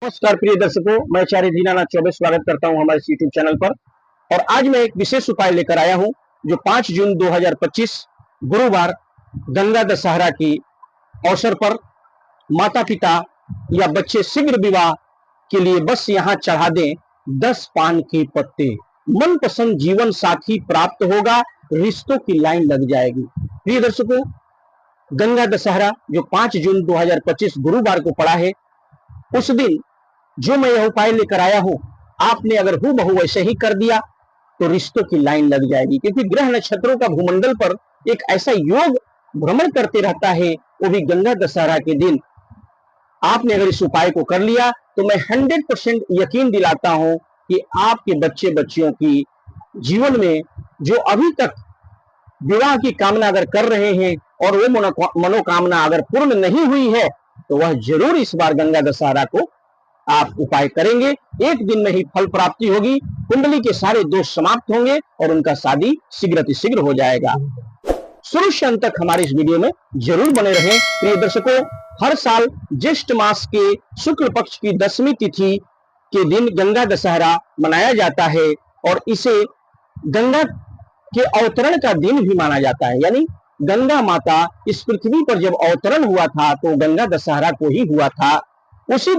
नमस्कार प्रिय दर्शकों, मैं आचार्य दीनानाथ चौबे स्वागत करता हूं हमारे यूट्यूब चैनल पर। और आज मैं एक विशेष उपाय लेकर आया हूं जो 5 जून 2025 गुरुवार गंगा दशहरा की अवसर पर माता पिता या बच्चे शीघ्र विवाह के लिए बस यहां चढ़ा दें 10 पान के पत्ते। मनपसंद जीवन साथी प्राप्त होगा, रिश्तों की लाइन लग जाएगी। प्रिय दर्शकों, गंगा दशहरा जो 5 जून 2025 गुरुवार को पड़ा है, उस दिन जो मैं यह उपाय लेकर आया हूं, आपने अगर हूबहू वैसे ही कर दिया तो रिश्तों की लाइन लग जाएगी। क्योंकि ग्रह नक्षत्रों का भूमंडल पर एक ऐसा योग भ्रमण करते रहता है, वो भी गंगा दशहरा के दिन। आपने अगर इस उपाय को कर लिया तो मैं 100% यकीन दिलाता हूं कि आपके बच्चे बच्चियों की जीवन में जो अभी तक विवाह की कामना अगर कर रहे हैं और वो मनोकामना अगर पूर्ण नहीं हुई है तो वह जरूर इस बार गंगा दशहरा को आप उपाय करेंगे। एक दिन में ही फल प्राप्ति होगी, कुंडली के सारे दोष समाप्त होंगे और उनका शादी शीघ्र हो जाएगा। शुरू से अंत तक हमारे इस वीडियो में जरूर बने रहें। प्रिय दर्शकों, हर साल ज्येष्ठ मास के शुक्ल पक्ष की 10वीं तिथि के दिन गंगा दशहरा मनाया जाता है और इसे गंगा के अवतरण का दिन भी माना जाता है। यानी गंगा माता इस पृथ्वी पर जब अवतरण हुआ था तो गंगा दशहरा को ही हुआ था। उसी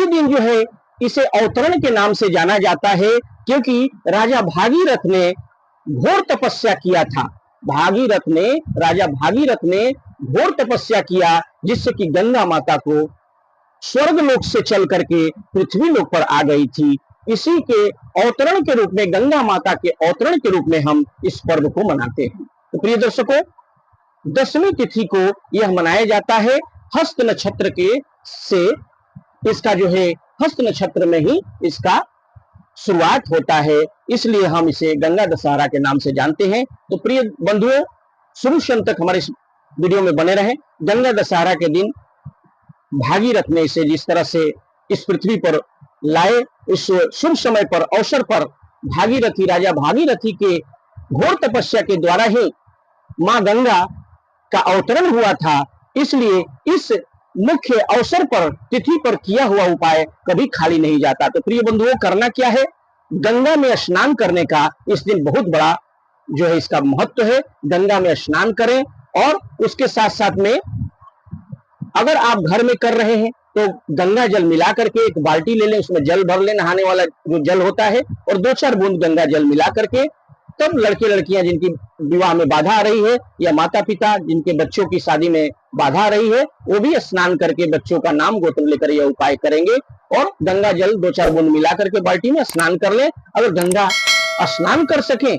दिन जो है इसे अवतरण के नाम से जाना जाता है, क्योंकि राजा भागीरथ ने घोर तपस्या किया था। राजा भागीरथ ने घोर तपस्या किया, जिससे कि गंगा माता को स्वर्ग लोक से चल करके पृथ्वी लोक पर आ गई थी। इसी के अवतरण के रूप में, गंगा माता के अवतरण के रूप में हम इस पर्व को मनाते हैं। तो प्रिय दर्शकों, 10वीं तिथि को यह मनाया जाता है हस्त नक्षत्र के से। इसका जो है हस्त नक्षत्र में ही इसका शुरुआत होता है, इसलिए हम इसे गंगा दशहरा के नाम से जानते हैं। तो प्रिय बंधुओं, शुरू से अंत तक हमारे इस वीडियो में बने रहें। गंगा दशहरा के दिन भागीरथ ने इसे जिस तरह से इस पृथ्वी पर लाए, इस शुभ समय पर, अवसर पर राजा भागीरथी के घोर तपस्या के द्वारा ही मां गंगा का अवतरण हुआ था। इसलिए इस मुख्य अवसर पर, तिथि पर किया हुआ उपाय कभी खाली नहीं जाता। तो प्रिय बंधुओं, करना क्या है? गंगा में स्नान करने का इस दिन बहुत बड़ा जो है इसका महत्व है। गंगा में स्नान करें और उसके साथ साथ में अगर आप घर में कर रहे हैं तो गंगा जल मिला करके एक बाल्टी ले लें, उसमें जल भर लें, नहाने वाला जो जल होता है, और 2-4 बूंद गंगा जल मिला करके तब लड़के लड़कियां जिनकी विवाह में बाधा आ रही है या माता पिता जिनके बच्चों की शादी में बाधा आ रही है, वो भी स्नान करके बच्चों का नाम गोत्र लेकर यह उपाय करेंगे और गंगा जल 2-4 बूंद मिला करके बाल्टी में स्नान कर लें। अगर गंगा स्नान कर सके,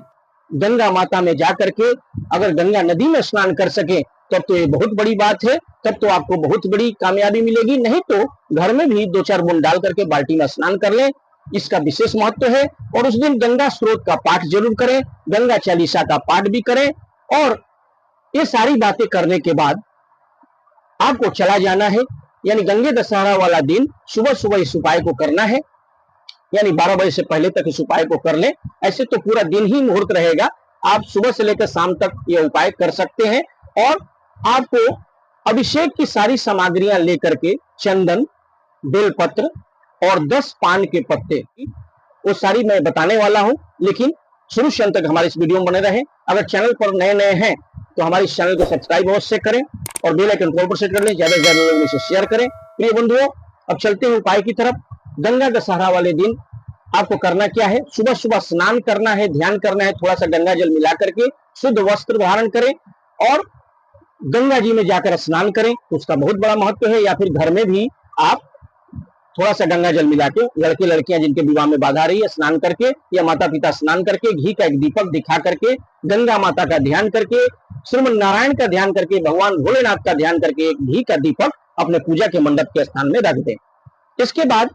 गंगा माता में जाकर के अगर गंगा नदी में स्नान कर सके, तब तो ये बहुत बड़ी बात है, तब तो आपको बहुत बड़ी कामयाबी मिलेगी। नहीं तो घर में भी 2-4 बूंद डाल करके बाल्टी में स्नान कर लें, इसका विशेष महत्व है। और उस दिन गंगा स्रोत का पाठ जरूर करें, गंगा चालीसा का पाठ भी करें। और ये सारी बातें करने के बाद आपको चला जाना है, यानी गंगे दशहरा वाला दिन सुबह सुबह इस उपाय को करना है, यानी 12 बजे से पहले तक इस उपाय को कर लें। ऐसे तो पूरा दिन ही मुहूर्त रहेगा, आप सुबह से लेकर शाम तक यह उपाय कर सकते हैं। और आपको अभिषेक की सारी सामग्रियां लेकर के चंदन, बेलपत्र और 10 पान के पत्ते, वो सारी मैं बताने वाला हूं, लेकिन शुरू से अंत तक हमारे इस वीडियो में बने रहें। अगर चैनल पर नए हैं तो हमारे इस चैनल को सब्सक्राइब अवश्य करें और बेल आइकन को पर सेट कर लें, ज्यादा से ज्यादा लोगों से शेयर करें। प्रिय बंधुओं, अब चलते हैं उपाय की तरफ। गंगा दशहरा वाले दिन आपको करना क्या है? सुबह सुबह स्नान करना है, ध्यान करना है, थोड़ा सा गंगा जल मिला करके शुद्ध वस्त्र धारण करें और गंगा जी में जाकर स्नान करें, उसका बहुत बड़ा महत्व है। या फिर घर में भी आप थोड़ा सा गंगा जल मिला के, लड़के लड़कियां जिनके विवाह में बाधा आ रही है, स्नान करके या माता पिता स्नान करके घी का एक दीपक दिखा करके, गंगा माता का ध्यान करके, श्रीमन नारायण का ध्यान करके, भगवान भोलेनाथ का ध्यान करके एक घी का दीपक अपने पूजा के मंडप के स्थान में रख दें। इसके बाद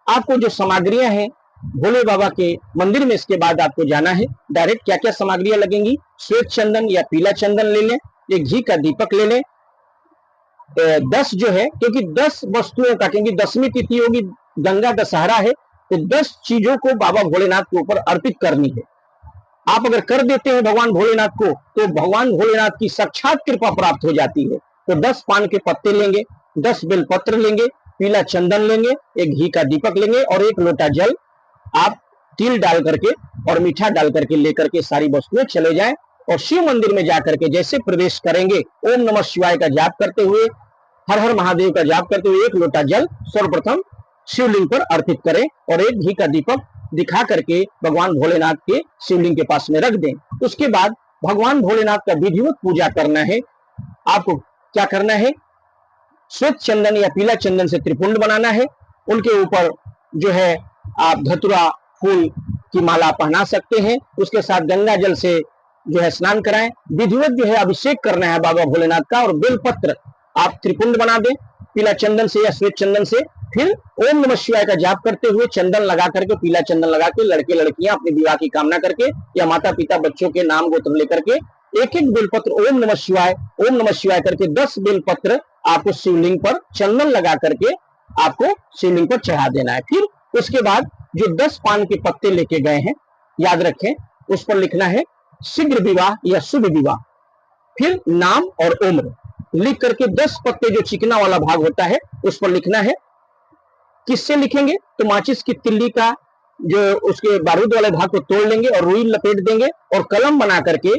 आपको जो सामग्रियां हैं भोले बाबा के मंदिर में, इसके बाद आपको जाना है। डायरेक्ट क्या क्या सामग्रियां लगेंगी? श्वेत चंदन या पीला चंदन ले लें, एक घी का दीपक ले लें, 10 जो है, क्योंकि 10 वस्तुओं का, क्योंकि 10वीं तिथि होगी, गंगा दशहरा है, तो 10 चीजों को बाबा भोलेनाथ के ऊपर अर्पित करनी है। आप अगर कर देते हैं भगवान भोलेनाथ को, तो भगवान भोलेनाथ की साक्षात कृपा प्राप्त हो जाती है। तो 10 पान के पत्ते लेंगे, 10 बेलपत्र लेंगे पीला चंदन लेंगे, एक घी का दीपक लेंगे और एक लोटा जल आप तिल डाल करके और मीठा डाल करके लेकर के सारी वस्तुएं चले जाएं और शिव मंदिर में जाकर के जैसे प्रवेश करेंगे ओम नमः शिवाय का जाप करते हुए, हर हर महादेव का जाप करते हुए एक लोटा जल सर्वप्रथम शिवलिंग पर अर्पित करें और एक घी का दीपक दिखा करके भगवान भोलेनाथ के शिवलिंग के पास में रख दें। उसके बाद भगवान भोलेनाथ का विधिवत पूजा करना है। आपको क्या करना है, श्वेत चंदन या पीला चंदन से त्रिपुंड बनाना है, उनके ऊपर जो है आप धतुरा फूल की माला पहना सकते हैं, उसके साथ गंगा जल से जो है स्नान कराएं, विधिवत जो है अभिषेक करना है बाबा भोलेनाथ का और बेलपत्र आप त्रिपुंड बना दें पीला चंदन से या श्वेत चंदन से। फिर ओम नमः शिवाय का जाप करते हुए चंदन लगा करके, पीला चंदन लगा के लड़के लड़कियां अपने विवाह की कामना करके या माता पिता बच्चों के नाम गोत्र लेकर के एक एक बेलपत्र ओम नमः शिवाय करके 10 बेलपत्र आपको शिवलिंग पर चंदन लगा करके आपको शिवलिंग पर चढ़ा देना है। फिर उसके बाद जो 10 पान के पत्ते लेके गए हैं, याद रखें, उस पर लिखना है शीघ्र विवाह या शुभ विवाह, फिर नाम और उम्र लिख करके 10 पत्ते जो चिकना वाला भाग होता है उस पर लिखना है। किससे लिखेंगे, तो माचिस की तिल्ली का जो उसके बारूद वाले भाग को तोड़ लेंगे और रुई लपेट देंगे और कलम बना करके,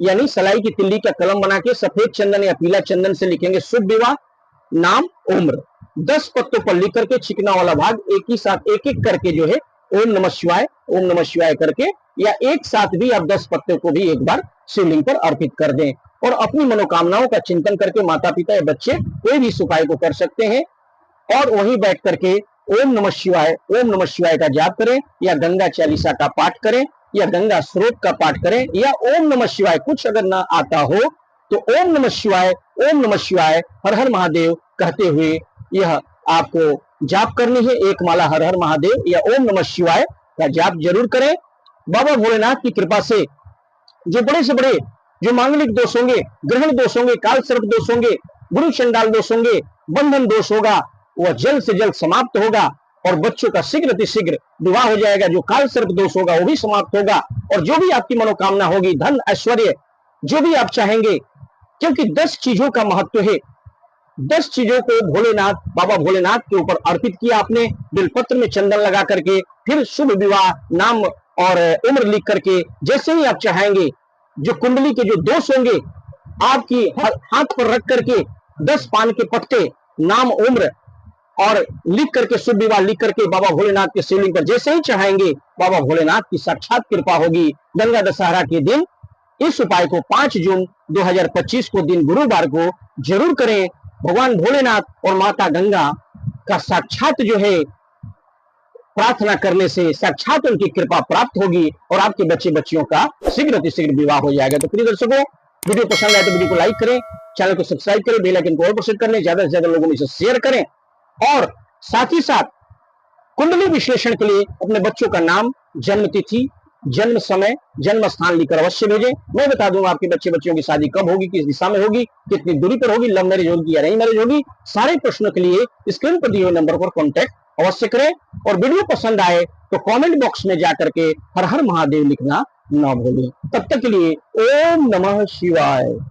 यानी सलाई की तिल्ली का कलम बना के सफेद चंदन या पीला चंदन से लिखेंगे शुभ विवाह, नाम, उम्र। 10 पत्तों पर लिख करके चिकना वाला भाग एक ही साथ एक एक करके जो है ओम नमः शिवाय करके या एक साथ भी आप 10 पत्तों को भी एक बार शिवलिंग पर अर्पित कर दें और अपनी मनोकामनाओं का चिंतन करके माता पिता या बच्चे कोई भी इस उपाय को कर सकते हैं और वहीं बैठ करके ओम नमः शिवाय का जाप करें या गंगा चालीसा का पाठ करें या गंगा स्रोत का पाठ करें या ओम नमः शिवाय कुछ अगर ना आता हो तो ओम नमः शिवाय हर हर महादेव कहते हुए यह आपको जाप करनी है। एक माला हर हर महादेव या ओम नमः शिवाय का जाप जरूर करें। बाबा भोलेनाथ की कृपा से जो बड़े से बड़े जो मांगलिक दोष होंगे, ग्रहण दोष होंगे, काल सर्प दोष होंगे, गुरु चंडाल दोष होंगे, बंधन दोष होगा, वह जल्द से जल्द समाप्त होगा और बच्चों का शीघ्र अतिशीघ्र विवाह हो जाएगा। जो काल सर्प दोष होगा वो भी समाप्त होगा और जो भी आपकी मनोकामना होगी, धन ऐश्वर्य जो भी आप चाहेंगे, क्योंकि 10 चीजों का महत्व है। 10 चीजों को बाबा भोलेनाथ के ऊपर अर्पित किया आपने, बेलपत्र में चंदन लगा करके, फिर शुभ विवाह, नाम और उम्र लिख करके जैसे ही आप चाहेंगे, जो कुंडली के जो दोष होंगे आपकी हाथ पर रख करके 10 पान के पत्ते, नाम, उम्र और लिख करके शुभ विवाह लिख करके बाबा भोलेनाथ के शिवलिंग पर जैसे ही चढ़ाएंगे, बाबा भोलेनाथ की साक्षात कृपा होगी। गंगा दशहरा के दिन इस उपाय को 5 जून 2025 को दिन गुरुवार को जरूर करें। भगवान भोलेनाथ और माता गंगा का साक्षात जो है प्रार्थना करने से साक्षात उनकी कृपा प्राप्त होगी और आपके बच्चे बच्चियों का शीघ्र अतिशीघ्र विवाह हो जाएगा। तो प्रिय दर्शकों, वीडियो पसंद आए तो वीडियो को लाइक करें, चैनल को सब्सक्राइब करें, बेल आइकन को ऑल पर सेट कर लें, ज्यादा से ज्यादा लोगों में इसे शेयर करें और साथ ही साथ कुंडली विश्लेषण के लिए अपने बच्चों का नाम, जन्म तिथि, जन्म समय, जन्म स्थान लिखकर अवश्य भेजें। मैं बता दूंगा आपके बच्चे बच्चियों की शादी कब होगी, किस दिशा में होगी, कितनी दूरी पर होगी, लव मैरिज होगी या नहीं मैरिज होगी। सारे प्रश्नों के लिए स्क्रीन पर दिए हुए नंबर पर कॉन्टैक्ट अवश्य करें और वीडियो पसंद आए तो कमेंट बॉक्स में जाकर के हर हर महादेव लिखना ना भूलें। तब तक के लिए ओम नमः शिवाय।